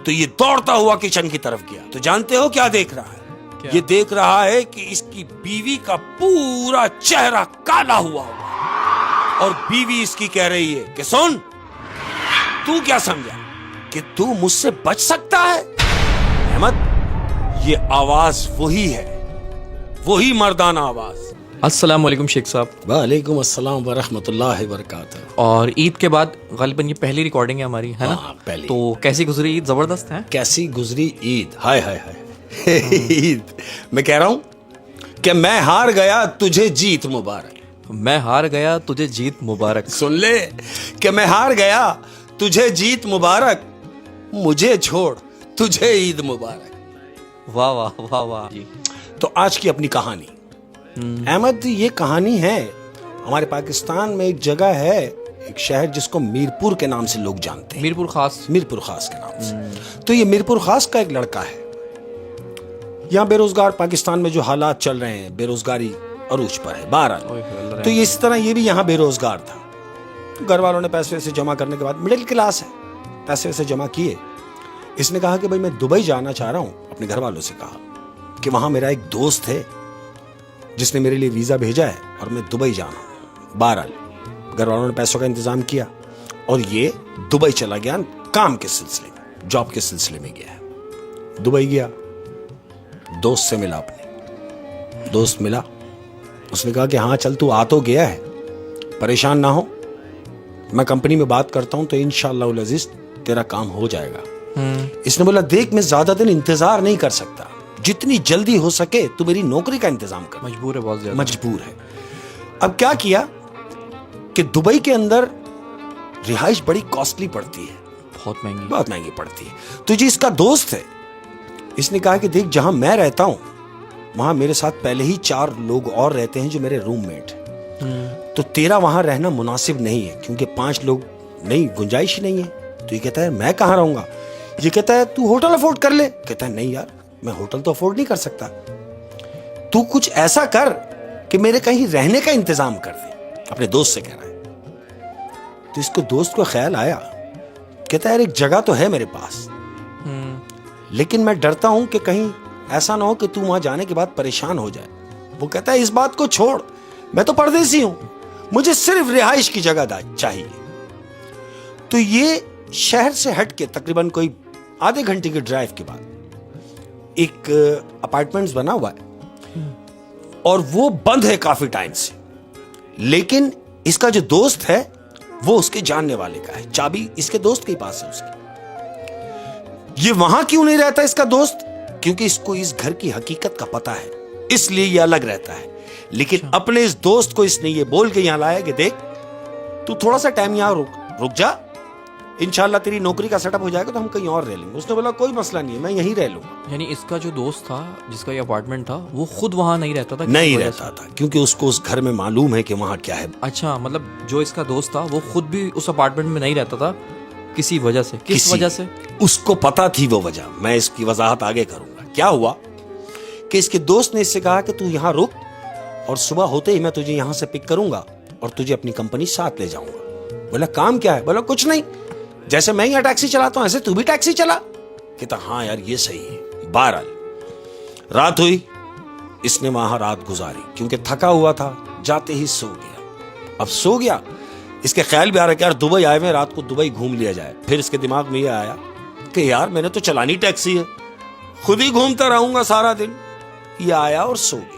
तो ये दौड़ता हुआ किचन की तरफ गया। तो जानते हो क्या देख रहा है? ये देख रहा है कि इसकी बीवी का पूरा चेहरा काला हुआ और बीवी इसकी कह रही है कि सुन, तू क्या समझा कि तू मुझसे बच सकता है? अहमद, ये आवाज वही है, वही मर्दाना आवाज। अस्सलाम वालेकुम शेख साहब। वालेकुम अस्सलाम वरहमतुल्लाहि वबरकातुहू। और ईद के बाद गालिबन ये पहली रिकॉर्डिंग है हमारी, है ना? पहली। तो कैसी गुजरी ईद? जबरदस्त है। कैसी गुजरी ईद? हाय हाय हाय। ईद मैं कह रहा हूं कि मैं हार गया, तुझे जीत मुबारक। मैं हार गया, तुझे जीत मुबारक। सुन ले कि मैं हार गया, तुझे जीत मुबारक, मुझे छोड़ तुझे ईद मुबारक। वाह वाह वाह वाह जी। तो आज की अपनी कहानी अहमद, ये कहानी है हमारे पाकिस्तान में एक जगह है, एक शहर जिसको मीरपुर के नाम से लोग जानते हैं। मीरपुर खास। मीरपुर खास के नाम से। तो ये मीरपुर खास का एक लड़का है। यहाँ बेरोजगार, पाकिस्तान में जो हालात चल रहे हैं, बेरोजगारी अरूज पर है, बहरहाल। तो ये इस तरह ये भी यहाँ बेरोजगार था। तो घर वालों ने पैसे वैसे जमा करने के बाद, मिडिल क्लास है, पैसे वैसे जमा किए। इसने कहा कि भाई मैं दुबई जाना चाह रहा हूँ। अपने घर वालों से कहा कि वहाँ मेरा एक दोस्त है जिसने मेरे लिए वीज़ा भेजा है और मैं दुबई जाना हूँ। बहरहाल घर वालों ने पैसों का इंतज़ाम किया और ये दुबई चला गया, काम के सिलसिले में, जॉब के सिलसिले में गया है। दुबई गया, दोस्त से मिला, अपने दोस्त मिला। उसने कहा कि हाँ चल, तू आ तो गया है, परेशान ना हो, मैं कंपनी में बात करता हूँ तो इंशाअल्लाह अज़ीज़ तेरा काम हो जाएगा। इसने बोला देख, मैं ज़्यादा दिन इंतज़ार नहीं कर सकता, जितनी जल्दी हो सके तू मेरी नौकरी का इंतजाम कर। मजबूर है, बहुत ज्यादा मजबूर है। अब क्या किया कि दुबई के अंदर रिहाइश बड़ी कॉस्टली पड़ती है, बहुत महंगी पड़ती है। तो जी इसका दोस्त है, इसने कहा कि देख, जहां मैं रहता हूं वहां मेरे साथ पहले ही 4 लोग और रहते हैं जो मेरे रूममेट हैं। तो तेरा वहां रहना मुनासिब नहीं है, क्योंकि 5 लोग नहीं, गुंजाइश ही नहीं है। तो ये कहता है मैं कहां रहूंगा? ये कहता है तू होटल अफोर्ड कर ले। कहता है नहीं यार, मैं होटल तो अफोर्ड नहीं कर सकता, तू कुछ ऐसा कर कि मेरे कहीं रहने का इंतजाम कर दे। अपने दोस्त से कह रहा है। तो इसको दोस्त को ख्याल आया, कहता है यार एक जगह तो है मेरे पास, लेकिन मैं डरता हूं कि कहीं ऐसा ना हो कि तू वहां जाने के बाद परेशान हो जाए। वो कहता है इस बात को छोड़, मैं तो परदेसी हूं, मुझे सिर्फ रिहाइश की जगह चाहिए। तो ये शहर से हट के तकरीबन कोई आधे घंटे के ड्राइव के बाद एक अपार्टमेंट्स बना हुआ है और वो बंद है काफी टाइम से, लेकिन इसका जो दोस्त है वो उसके जानने वाले का है, चाबी इसके दोस्त के पास है उसकी। ये वहां क्यों नहीं रहता इसका दोस्त? क्योंकि इसको इस घर की हकीकत का पता है, इसलिए ये अलग रहता है। लेकिन अपने इस दोस्त को इसने ये बोल के यहां लाया कि देख, तू थोड़ा सा टाइम यहां रुक जा, इंशाल्लाह तेरी नौकरी का सेटअप हो जाएगा तो हम कहीं और रह लेंगे। उसने बोला कोई मसला नहीं है, मैं यहीं रह लूंगा। यानी इसका जो दोस्त था, जिसका ये अपार्टमेंट था, वो खुद वहां नहीं रहता था? नहीं रहता था, क्योंकि उसको उस घर में मालूम है कि वहां क्या है। अच्छा, मतलब जो इसका दोस्त था वो खुद भी उस अपार्टमेंट में नहीं रहता था किसी वजह से। किस वजह से? उसको पता थी वो वजह, मैं इसकी वजाहत आगे करूंगा। क्या हुआ कि इसके दोस्त ने इससे कहा कि तू यहां रुक और सुबह होते ही मैं तुझे यहां से पिक करूंगा और तुझे अपनी कंपनी साथ ले जाऊंगा। बोला काम क्या है? बोला कुछ नहीं, जैसे मैं यहाँ टैक्सी चलाता हूं ऐसे तू भी टैक्सी चला। कहता हाँ यार ये सही है। बहरहाल रात हुई, इसने वहां रात गुजारी, क्योंकि थका हुआ था, जाते ही सो गया। अब सो गया, इसके ख्याल भी आ रहा कि यार दुबई आए हुए, रात को दुबई घूम लिया जाए। फिर इसके दिमाग में यह आया कि यार मैंने तो चलानी टैक्सी है, खुद ही घूमता रहूंगा सारा दिन। ये आया और सो गया।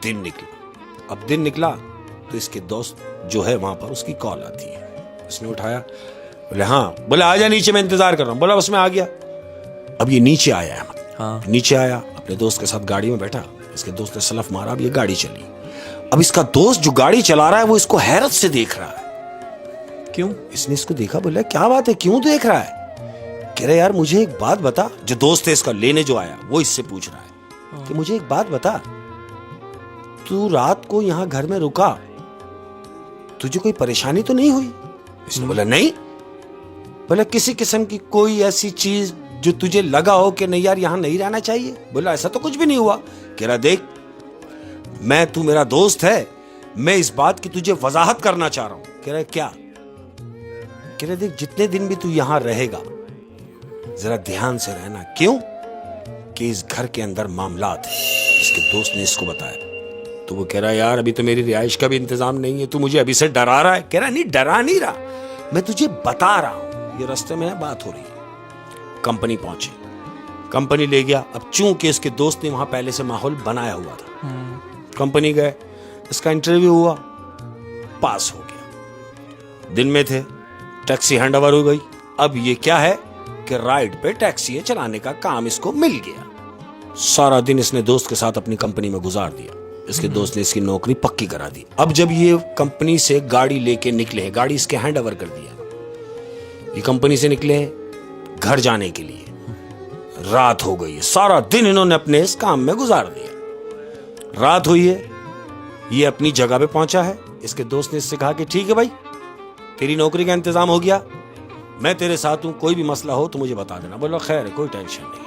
दिन निकला। अब दिन निकला तो इसके दोस्त जो है वहां पर, उसकी कॉल आती है। उसने उठाया, बोले हाँ। बोले आ जा नीचे, मैं इंतजार कर रहा हूं। बोला बस मैं आ गया। अब ये नीचे आया है, हाँ। नीचे आया, अपने दोस्त के साथ गाड़ी में बैठा। इसके दोस्त ने सलफ मारा, अब ये गाड़ी चली। अब इसका दोस्त जो गाड़ी चला रहा है वो इसको हैरत से देख रहा है। क्यों? इसने इसको देखा, बोला क्या बात है, क्यों देख रहा है? कह रहा यार मुझे एक बात बता। जो दोस्त है इसका लेने जो आया वो इससे पूछ रहा है कि मुझे एक बात बता, तू रात को यहां घर में रुका, तुझे कोई परेशानी तो नहीं हुई? इसने बोला नहीं। बोला किसी किस्म की कोई ऐसी चीज जो तुझे लगा हो कि नहीं यार यहां नहीं रहना चाहिए? बोला ऐसा तो कुछ भी नहीं हुआ। कह रहा देख, मैं, तू मेरा दोस्त है, मैं इस बात की तुझे वजाहत करना चाह रहा हूं। कह रहा क्या? कह रहा देख, जितने दिन भी तू यहां रहेगा जरा ध्यान से रहना। क्यों? कि इस घर के अंदर मामलात है। इसके दोस्त ने इसको बताया। तो वो कह रहा है यार अभी तो मेरी रिहाइश का भी इंतजाम नहीं है, तू मुझे अभी से डरा रहा है। कह रहा नहीं, डरा नहीं रहा, मैं तुझे बता रहा हूं। ये रास्ते में बात हो रही है। कंपनी पहुंचे, कंपनी ले गया। अब चूंकि इसके दोस्त ने वहां पहले से माहौल बनाया हुआ था, कंपनी गए, इसका इंटरव्यू हुआ, पास हो गया। दिन में थे, टैक्सी हैंड ओवर हो गई। अब ये क्या है कि राइड पे टैक्सी चलाने का काम इसको मिल गया। सारा दिन इसने दोस्त के साथ अपनी कंपनी में गुजार दिया। इसके दोस्त ने इसकी नौकरी पक्की करा दी। अब जब ये कंपनी से गाड़ी लेके निकले हैं, गाड़ी इसके हैंड ओवर कर दिया, ये कंपनी से निकले हैं घर जाने के लिए। रात हो गई है, सारा दिन इन्होंने अपने इस काम में गुजार दिया। रात हुई है, ये अपनी जगह पे पहुंचा है। इसके दोस्त ने इससे कहा कि ठीक है भाई, तेरी नौकरी का इंतजाम हो गया, मैं तेरे साथ हूं, कोई भी मसला हो तो मुझे बता देना। बोला खैर है, कोई टेंशन नहीं।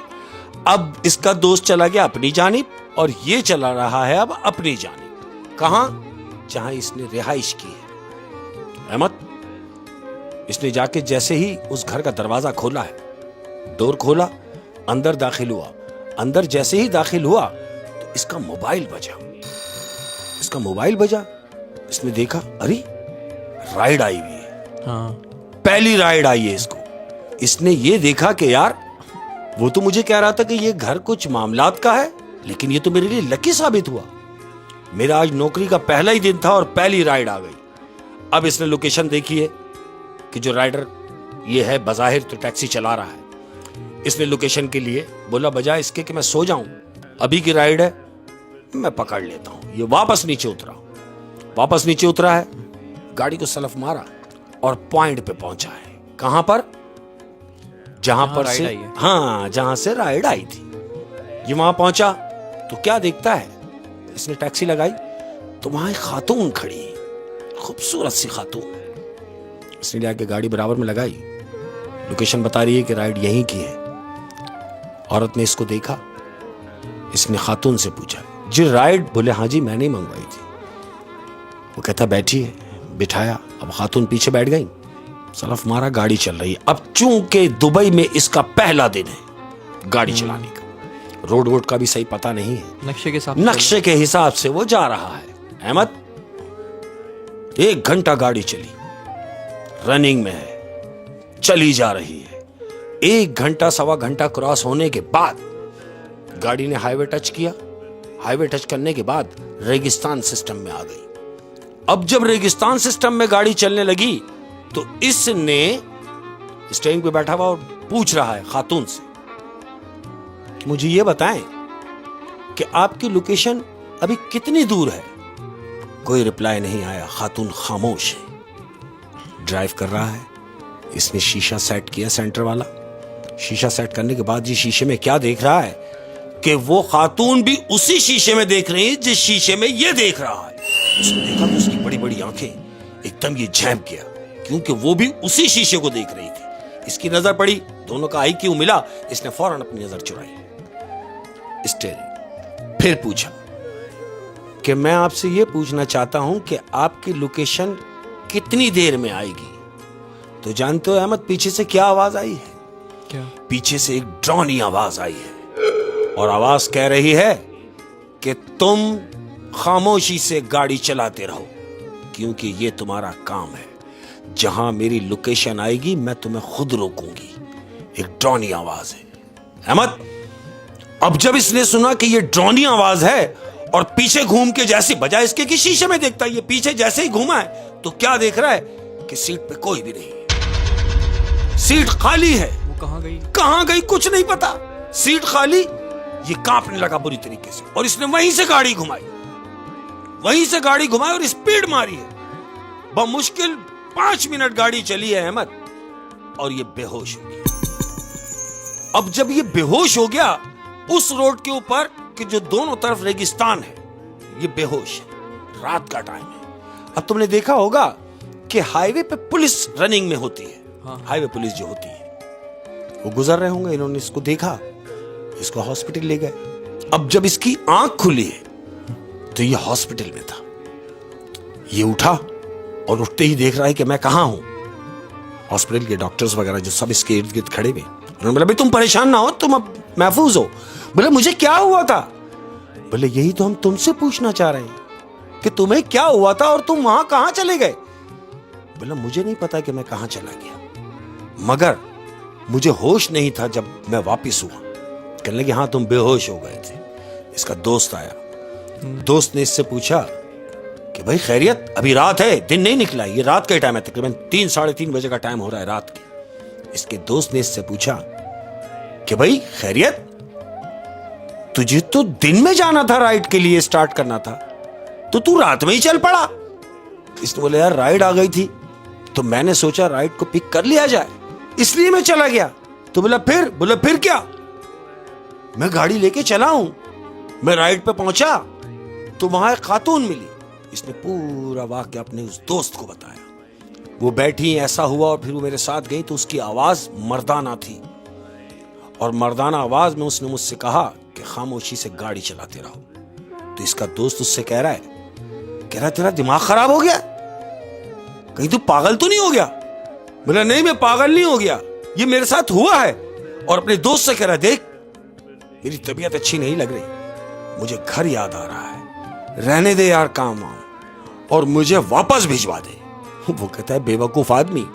अब इसका दोस्त चला गया अपनी जानिब और ये चला रहा है अब अपनी जानिब। कहां? जहां इसने रिहाइश की है। अहमद, इसने जाके जैसे ही उस घर का दरवाजा खोला है, डोर खोला, अंदर दाखिल हुआ। अंदर जैसे ही दाखिल हुआ तो इसका मोबाइल बजा। इसका मोबाइल बजा, इसने देखा अरे राइड आई हुई है। हाँ। पहली राइड आई है इसको। इसने ये देखा कि यार वो तो मुझे कह रहा था कि ये घर कुछ मामलात का है, लेकिन ये तो मेरे लिए लकी साबित हुआ। मेरा आज नौकरी का पहला ही दिन था और पहली राइड आ गई। अब इसने लोकेशन देखी है कि जो राइडर ये है बज़ाहिर तो टैक्सी चला रहा है। इसने लोकेशन के लिए बोला बजाय इसके कि मैं सो जाऊं, अभी की राइड है, मैं पकड़ लेता हूं। ये वापस नीचे उतरा। वापस नीचे उतरा है, गाड़ी को सलफ मारा और पॉइंट पे पहुंचा है। कहां पर? जहां पर से, हाँ, जहां से राइड आई थी। ये वहां पहुंचा तो क्या देखता है, इसने टैक्सी लगाई तो वहां एक खातून खड़ी, खूबसूरत सी खातून। इसने जाके गाड़ी बराबर में लगाई, लोकेशन बता रही है कि राइड यहीं की है। औरत ने इसको देखा, इसने खातून से पूछा जी राइड? बोले हाँ जी, मैंने ही मंगवाई थी। वो कहता बैठिए, बिठाया। अब खातून पीछे बैठ गई, सलफ मारा, गाड़ी चल रही है। अब चूंकि दुबई में इसका पहला दिन है गाड़ी चलाने का, रोड का भी सही पता नहीं है, नक्शे के हिसाब से वो जा रहा है। अहमद, 1 घंटा गाड़ी चली, रनिंग में है, चली जा रही है। 1 घंटा सवा घंटा क्रॉस होने के बाद गाड़ी ने हाईवे टच किया। हाईवे टच करने के बाद रेगिस्तान सिस्टम में आ गई। अब जब रेगिस्तान सिस्टम में गाड़ी चलने लगी तो इसने स्टीयरिंग पे बैठा हुआ और पूछ रहा है खातून से कि मुझे ये बताएं कि आपकी लोकेशन अभी कितनी दूर है। कोई रिप्लाई नहीं आया, खातून खामोश है। ड्राइव कर रहा है, इसने शीशा सेट किया, सेंटर वाला शीशा सेट करने के बाद ये शीशे में क्या देख रहा है कि वो खातून भी उसी शीशे में देख रही है जिस शीशे में ये देख रहा है। उसने देखा तो उसकी बड़ी बड़ी आंखें एकदम ये झैप गया, क्योंकि वो भी उसी शीशे को देख रही थी। इसकी नजर पड़ी, दोनों का IQ मिला, इसने फौरन अपनी नजर चुराई। स्टीयरिंग फिर पूछा कि मैं आपसे ये पूछना चाहता हूं कि आपकी लोकेशन कितनी देर में आएगी। तो जानते हो अहमद पीछे से क्या आवाज आई है? क्या? पीछे से एक ड्रोनी आवाज आई है और आवाज कह रही है कि तुम खामोशी से गाड़ी चलाते रहो, क्योंकि ये तुम्हारा काम है। जहां मेरी लोकेशन आएगी मैं तुम्हें खुद रोकूंगी। एक ड्रोनी आवाज है। अहमद, अब जब इसने सुना कि ये ड्रोनी आवाज है और पीछे घूम के जैसे बजाय इसके कि शीशे में देखता है, ये पीछे जैसे ही घूमा है तो क्या देख रहा है कि सीट पे कोई भी नहीं, सीट खाली है। वो कहां गई? कहां गई कुछ नहीं पता, सीट खाली। ये कांपने लगा बुरी तरीके से और इसने वहीं से गाड़ी घुमाई, वहीं से गाड़ी घुमाई और स्पीड मारी है। बमुश्किल 5 मिनट गाड़ी चली है अहमद और ये बेहोश हो गया। अब जब ये बेहोश हो गया उस रोड के ऊपर कि जो दोनों तरफ रेगिस्तान है, ये बेहोश है, रात का टाइम है। अब तुमने देखा होगा कि हाईवे पे पुलिस रनिंग में होती है। हाँ। हाईवे पुलिस जो होती है वो गुजर रहे होंगे, इन्होंने इसको देखा, इसको हॉस्पिटल ले गए। अब जब इसकी आंख खुली है तो ये हॉस्पिटल में था। ये उठा और उठते ही देख रहा है कि मैं कहां हूं। हॉस्पिटल के डॉक्टर्स वगैरह जो सब इसके इर्द गिर्द खड़े हुए, उन्होंने बोला भाई तुम परेशान ना हो, तुम अब महफूज हो। बोले मुझे क्या हुआ था? बोले यही तो हम तुमसे पूछना चाह रहे हैं कि तुम्हें क्या हुआ था और तुम वहां कहां चले गए। बोला मुझे नहीं पता कि मैं कहां चला गया, मगर मुझे होश नहीं था जब मैं वापिस हुआ। कहने लगे हाँ तुम बेहोश हो गए थे। इसका दोस्त आया, दोस्त ने इससे पूछा कि भाई खैरियत, अभी रात है, दिन नहीं निकला, ये रात का टाइम है, तकरीबन 3-3:30 बजे का टाइम हो रहा है रात के। इसके दोस्त ने इससे पूछा कि भाई खैरियत, तुझे तो दिन में जाना था, राइड के लिए स्टार्ट करना था, तो तू रात में ही चल पड़ा। इसने बोला यार राइड आ गई थी तो मैंने सोचा राइड को पिक कर लिया जाए, इसलिए मैं चला गया। तो बोला फिर क्या? मैं गाड़ी लेके चला हूं, मैं राइड पे पहुंचा तो वहां एक खातून मिली। इसने पूरा वाकया अपने उस दोस्त को बताया। वो बैठी, ऐसा हुआ, और फिर वो मेरे साथ गई तो उसकी आवाज मर्दाना थी, और मर्दाना आवाज में उसने मुझसे कहा कि खामोशी से गाड़ी चलाते रहो। तो इसका दोस्त उससे कह रहा तेरा दिमाग खराब हो गया, कहीं तू पागल तो नहीं हो गया? बोला नहीं मैं पागल नहीं हो गया, ये मेरे साथ हुआ है। और अपने दोस्त से कह रहा देख मेरी तबीयत अच्छी नहीं लग रही, मुझे घर याद आ रहा है, रहने दे यार काम वाम, और मुझे वापस भिजवा दे। वो कहता है बेवकूफ आदमी,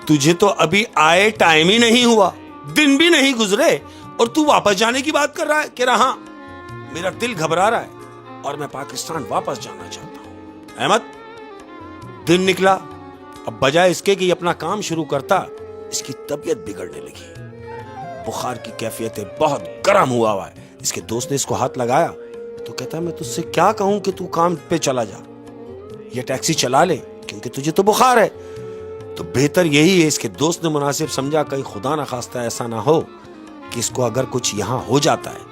तुझे तो अभी आए टाइम ही नहीं हुआ, दिन भी नहीं गुजरे, और तू वापस जाने की बात कर रहा है। कह रहा हाँ मेरा दिल घबरा रहा है और मैं पाकिस्तान वापस जाना चाहता हूं। अहमद दिन निकला, अब बजाय इसके कि अपना काम शुरू करता, इसकी तबीयत बिगड़ने लगी, बुखार की कैफियत बहुत गर्म हुआ है। इसके दोस्त ने इसको हाथ लगाया तो कहता है मैं तुझसे क्या कहूं कि तू काम पे चला जा, ये टैक्सी चला ले, क्योंकि तुझे तो बुखार है। तो बेहतर यही है, इसके दोस्त ने मुनासिब समझा कहीं खुदा ना खास्ता ऐसा ना हो कि इसको अगर कुछ यहां हो जाता है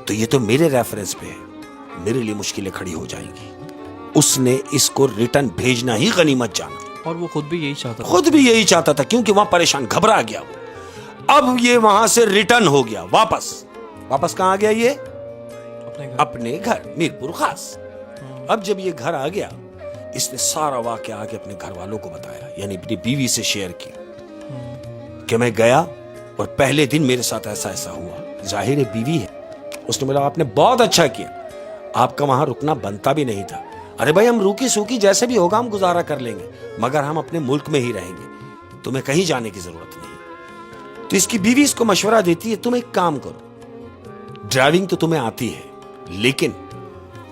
तो ये तो मेरे रेफरेंस पे है, मेरे लिए मुश्किलें खड़ी हो जाएंगी। उसने इसको रिटर्न भेजना ही गनीमत जाना, और वो खुद भी यही चाहता था, क्योंकि वहां परेशान घबरा गया वो। अब ये वहां से रिटर्न हो गया, वापस कहां आ गया ये? अपने घर मीरपुर खास। अब जब ये घर आ गया, इसने सारा वाकया आके अपने घर वालों को बताया, यानी अपनी बीवी से शेयर किया कि मैं गया और पहले दिन मेरे साथ ऐसा ऐसा हुआ। जाहिर है बीवी है, उसने बोला आपने बहुत अच्छा किया, आपका वहां रुकना बनता भी नहीं था। अरे भाई हम रूकी सूखी जैसे भी होगा हम गुजारा कर लेंगे, मगर हम अपने मुल्क में ही रहेंगे, तुम्हें कहीं जाने की जरूरत नहीं। तो इसकी बीवी इसको मशवरा देती है तुम एक काम करो, ड्राइविंग तो तुम्हें आती है, लेकिन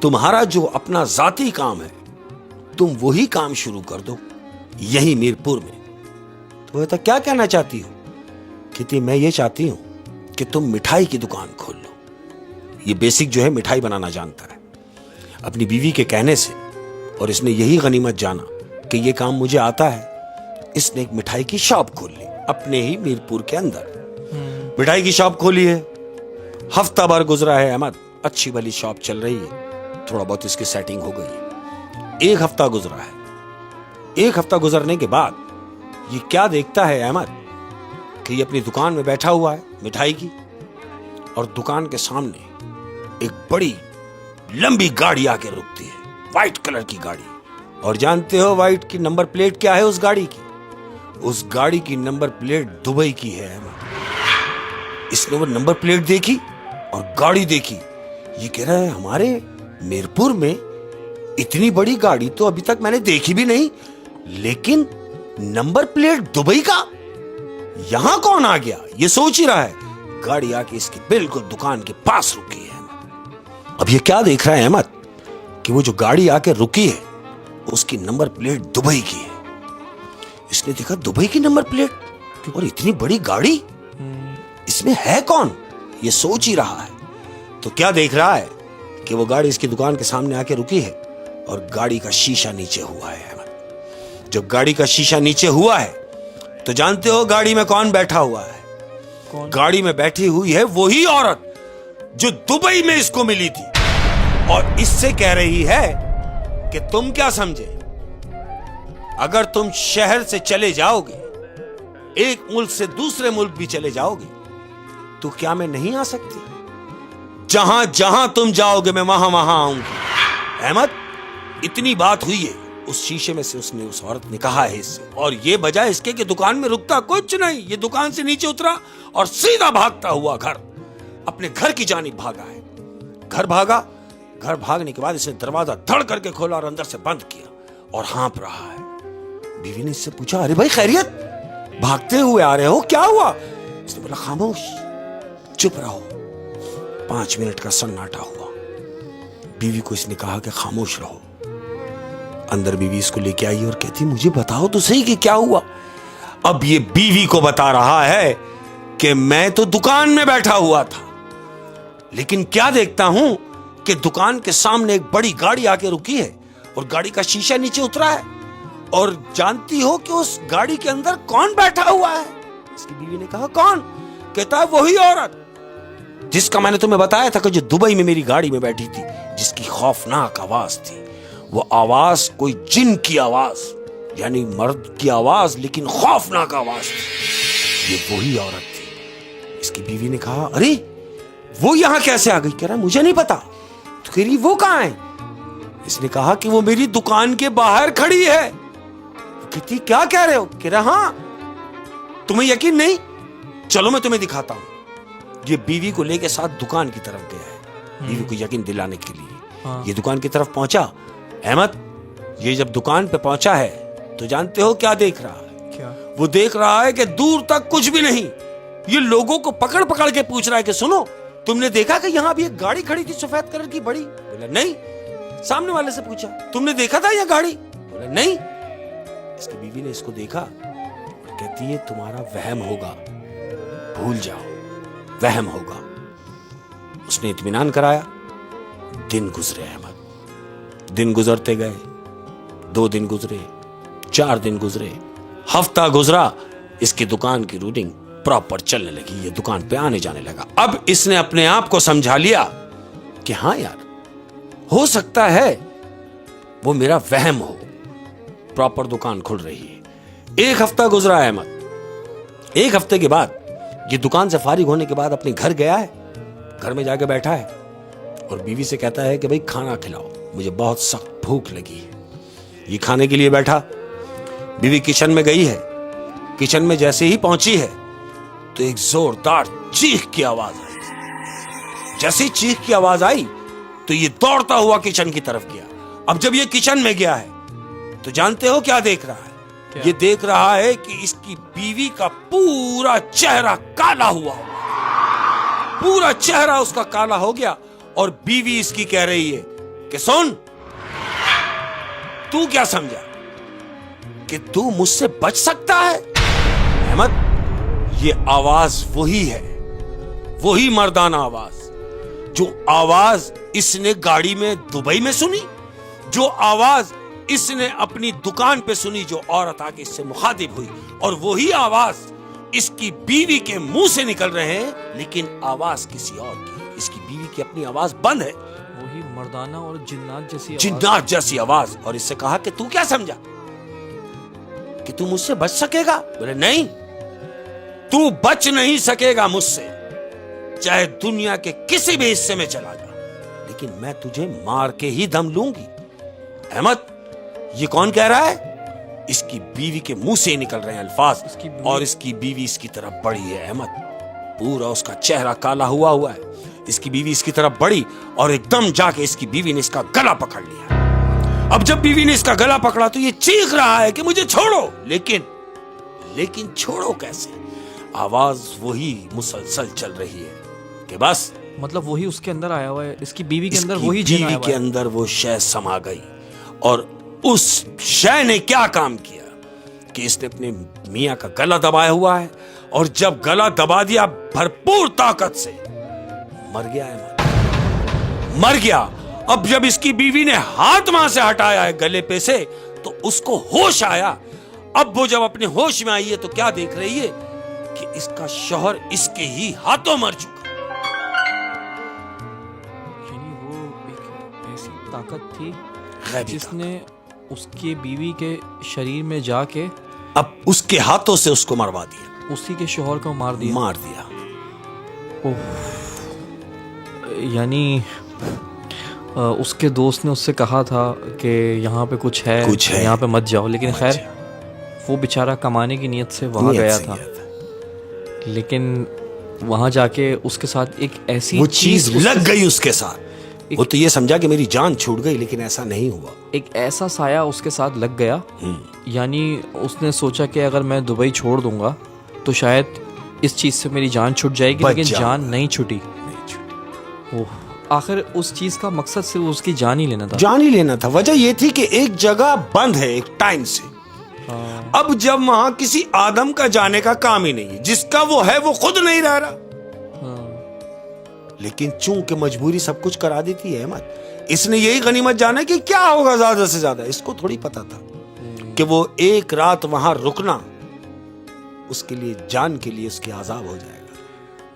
तुम्हारा जो अपना जाती काम है तुम वही काम शुरू कर दो यही मीरपुर में। तो वो क्या कहना चाहती हो? कहती मैं ये चाहती हूं कि तुम मिठाई की दुकान खोल लो। ये बेसिक जो है मिठाई बनाना जानता है। अपनी बीवी के कहने से, और इसने यही गनीमत जाना कि ये काम मुझे आता है, इसने एक मिठाई की शॉप खोल ली अपने ही मीरपुर के अंदर। मिठाई की शॉप खोली है, हफ्ता भर गुजरा है अहमद, अच्छी भली शॉप चल रही है, थोड़ा बहुत इसकी सेटिंग हो गई है। एक हफ्ता गुजरा है। एक हफ्ता गुजरने के बाद ये क्या देखता है अहमद कि ये अपनी दुकान में बैठा हुआ है मिठाई की, और दुकान के सामने एक बड़ी लंबी गाड़ी आके रुकती है, व्हाइट कलर की गाड़ी। और जानते हो व्हाइट की नंबर प्लेट क्या है उस गाड़ी की? उस गाड़ी की नंबर प्लेट दुबई की है अहमद। इसने वो नंबर प्लेट देखी और गाड़ी देखी, ये कह रहा है हमारे मीरपुर में इतनी बड़ी गाड़ी तो अभी तक मैंने देखी भी नहीं, लेकिन नंबर प्लेट दुबई का, यहां कौन आ गया? ये सोच ही रहा है। गाड़ी आके इसकी बिल्कुल दुकान के पास रुकी है। अब ये क्या देख रहा है अहमद कि वो जो गाड़ी आके रुकी है उसकी नंबर प्लेट दुबई की है। इसने देखा दुबई की नंबर प्लेट और इतनी बड़ी गाड़ी, इसमें है कौन? ये सोच ही रहा है। तो क्या देख रहा है कि वो गाड़ी इसकी दुकान के सामने आके रुकी है और गाड़ी का शीशा नीचे हुआ है अहमद। जब गाड़ी का शीशा नीचे हुआ है तो जानते हो गाड़ी में कौन बैठा हुआ है? कौन? गाड़ी में बैठी हुई है वही औरत जो दुबई में इसको मिली थी, और इससे कह रही है कि तुम क्या समझे, अगर तुम शहर से चले जाओगे, एक मुल्क से दूसरे मुल्क भी चले जाओगे, तो क्या मैं नहीं आ सकती? जहां जहां तुम जाओगे मैं वहां वहां आऊंगी। अहमद इतनी बात हुई है उस शीशे में से उसने उस औरत ने कहा है इससे, और ये बजाय इसके कि दुकान में रुकता कुछ नहीं, ये दुकान से नीचे उतरा और सीधा भागता हुआ अपने घर की जानिब भागा है। घर भागा, घर भागने के बाद इसने दरवाजा धड़ करके खोला और अंदर से बंद किया और हाँप रहा है। बीवी ने इससे पूछा, अरे भाई खैरियत, भागते हुए आ रहे हो, क्या हुआ? इसने बोला, खामोश, चुप रहो। 5 मिनट का सन्नाटा हुआ। बीवी को इसने कहा कि खामोश रहो। अंदर बीवी इसको लेके आई और कहती, मुझे बताओ तो सही कि क्या हुआ। अब ये बीवी को बता रहा है कि मैं तो दुकान में बैठा हुआ था, लेकिन क्या देखता हूं कि दुकान के सामने एक बड़ी गाड़ी आके रुकी है और गाड़ी का शीशा नीचे उतरा है, और जानती हो कि उस गाड़ी के अंदर कौन बैठा हुआ है? इसकी बीवी ने कहा, कौन? कहता है, वही औरत जिसका मैंने तुम्हें बताया था कि जो दुबई में मेरी गाड़ी में बैठी थी, जिसकी खौफनाक आवाज थी। वो आवाज कोई जिन की आवाज, यानी मर्द की आवाज, लेकिन खौफनाक आवाज थी। ये वही औरत थी। इसकी बीवी ने कहा, अरे वो यहां कैसे आ गई? कह रहा, मुझे नहीं पता। तो कह रही, वो कहां है? इसने कहा कि वो मेरी दुकान के बाहर खड़ी है। कहती, क्या कह रहे हो? कह रहा, हाँ, तुम्हें यकीन नहीं? चलो मैं तुम्हें दिखाता हूं। ये बीवी को लेके साथ दुकान की तरफ गया है, बीवी को यकीन दिलाने के लिए। हाँ। ये दुकान की तरफ पहुंचा। अहमद, ये जब दुकान पे पहुंचा है तो जानते हो क्या देख रहा है? क्या? वो देख रहा है कि दूर तक कुछ भी नहीं। ये लोगों को पकड़ पकड़ के पूछ रहा है कि सुनो, तुमने देखा कि यहां भी एक गाड़ी खड़ी थी सफेद कलर की बड़ी? बोला, नहीं। सामने वाले से पूछा, तुमने देखा था यह गाड़ी? बोला, नहीं। इसकी बीवी ने इसको देखा और कहती है, तुम्हारा वहम होगा, भूल जाओ, वहम होगा। उसने इत्मीनान कराया। दिन गुजरे अहमद, दिन गुजरते गए। 2 दिन गुजरे, 4 दिन गुजरे, हफ्ता गुजरा। इसकी दुकान की रूटीन प्रॉपर चलने लगी, ये दुकान पे आने जाने लगा। अब इसने अपने आप को समझा लिया कि हाँ यार, हो सकता है वो मेरा वहम हो, प्रॉपर दुकान खुल रही है। 1 हफ्ता गुजरा अहमद। 1 हफ्ते के बाद ये दुकान से फारिग होने के बाद अपने घर गया है। घर में जाके बैठा है और बीवी से कहता है कि भाई खाना खिलाओ, मुझे बहुत सख्त भूख लगी है। ये खाने के लिए बैठा। बीवी किचन में गई है। किचन में जैसे ही पहुंची है तो एक जोरदार चीख की आवाज आई। जैसे ही चीख की आवाज आई तो ये दौड़ता हुआ किचन की तरफ गया। अब जब ये किचन में गया है तो जानते हो क्या देख रहा है? क्या? ये देख रहा है कि इसकी बीवी का पूरा चेहरा काला हुआ, पूरा चेहरा उसका काला हो गया। और बीवी इसकी कह रही है कि सुन, तू क्या समझा कि तू मुझसे बच सकता है? अहमद, ये आवाज वही है, वही मर्दाना आवाज, जो आवाज इसने गाड़ी में दुबई में सुनी, जो आवाज इसने अपनी दुकान पे सुनी, जो औरत आके इससे मुखातिब हुई, और वही आवाज इसकी बीवी के मुंह से निकल रहे हैं, लेकिन आवाज किसी और की। इसकी बीवी की अपनी आवाज बंद है, वही मर्दाना और जिन्नात जैसी आवाज। जिन्नात जैसी आवाज। और इससे कहा कि तू क्या समझा कि तू मुझसे बच सकेगा? बोले, नहीं, तू बच नहीं सकेगा मुझसे, चाहे दुनिया के किसी भी हिस्से में चला जा, लेकिन मैं तुझे मार के ही दम लूंगी। अहमद, ये कौन कह रहा है? इसकी बीवी के मुंह से निकल रहे हैं अल्फाज, और इसकी बीवी इसकी तरफ बढ़ी है। अहमद, पूरा उसका चेहरा काला हुआ है। इसकी बीवी इसकी तरफ बढ़ी और एकदम जाके इसकी बीवी ने इसका गला पकड़ लिया। अब जब बीवी ने इसका गला पकड़ा तो ये चीख रहा है कि मुझे छोड़ो, लेकिन छोड़ो कैसे? आवाज वही मुसलसल चल रही है कि बस, मतलब वही उसके अंदर आया हुआ है, इसकी बीवी के अंदर इसकी वही जिन आया बीवी हुआ के है। अंदर वो शय समा गई। और उस शय ने क्या काम किया कि इसने अपने मियां का गला दबाया हुआ है, और जब गला दबा दिया भरपूर ताकत से, मर गया है, मर गया। अब जब इसकी बीवी ने हाथ वहां से हटाया है गले पे से, तो उसको होश आया। अब वो जब अपने होश में आई है तो क्या देख रही है कि इसका शौहर इसके ही हाथों मर चुका। यानी वो एक ऐसी ताकत थी गैबी जिसने उसके बीवी के शरीर में जाके अब उसके हाथों से उसको मरवा दिया, उसी के शौहर को मार दिया। ओह, यानी उसके दोस्त ने उससे कहा था कि यहाँ पे कुछ है यहाँ पे मत जाओ, लेकिन खैर वो बेचारा कमाने की नीयत से वहाँ गया था, लेकिन वहाँ जाके उसके साथ एक ऐसी वो चीज लग गई उसके साथ। वो तो ये समझा कि मेरी जान छूट गई, लेकिन ऐसा नहीं हुआ। एक ऐसा साया उसके साथ लग गया, यानी उसने सोचा कि अगर मैं दुबई छोड़ दूंगा तो शायद इस चीज़ से मेरी जान छूट जाएगी, लेकिन जान नहीं छूटी। ओह, आखिर उस चीज़ का मकसद सिर्फ उसकी जान ही लेना था। जान ही लेना था। वजह ये थी कि एक जगह बंद है एक टाइम से। अब जब वहां किसी आदम का जाने का काम ही नहीं है, जिसका वो है वो खुद नहीं रह रहा। लेकिन चूंकि मजबूरी सब कुछ करा देती है अहमद, इसने यही गनीमत जाना कि क्या होगा ज्यादा से ज्यादा। इसको थोड़ी पता था कि वो एक रात वहां रुकना उसके लिए, जान के लिए उसके आजाब हो जाएगा।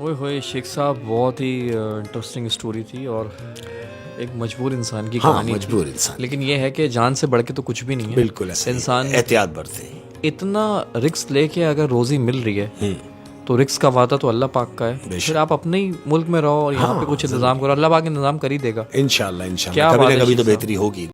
ओए होए शेख साहब, बहुत ही इंटरेस्टिंग स्टोरी थी और एक मजबूर इंसान की कहानी। मजबूर इंसान, लेकिन ये है कि जान से बढ़ के तो कुछ भी नहीं है। बिल्कुल ऐसा इंसान एहतियात बरते। इतना रिस्क लेके अगर रोजी मिल रही है तो रिस्क का वादा तो अल्लाह पाक का है। फिर आप अपने ही मुल्क में रहो और यहाँ पे कुछ इंतजाम करो, अल्लाह पाक इंतजाम कर ही देगा इंशाल्लाह। इंशाल्लाह कभी ना कभी तो बेहतरी होगी।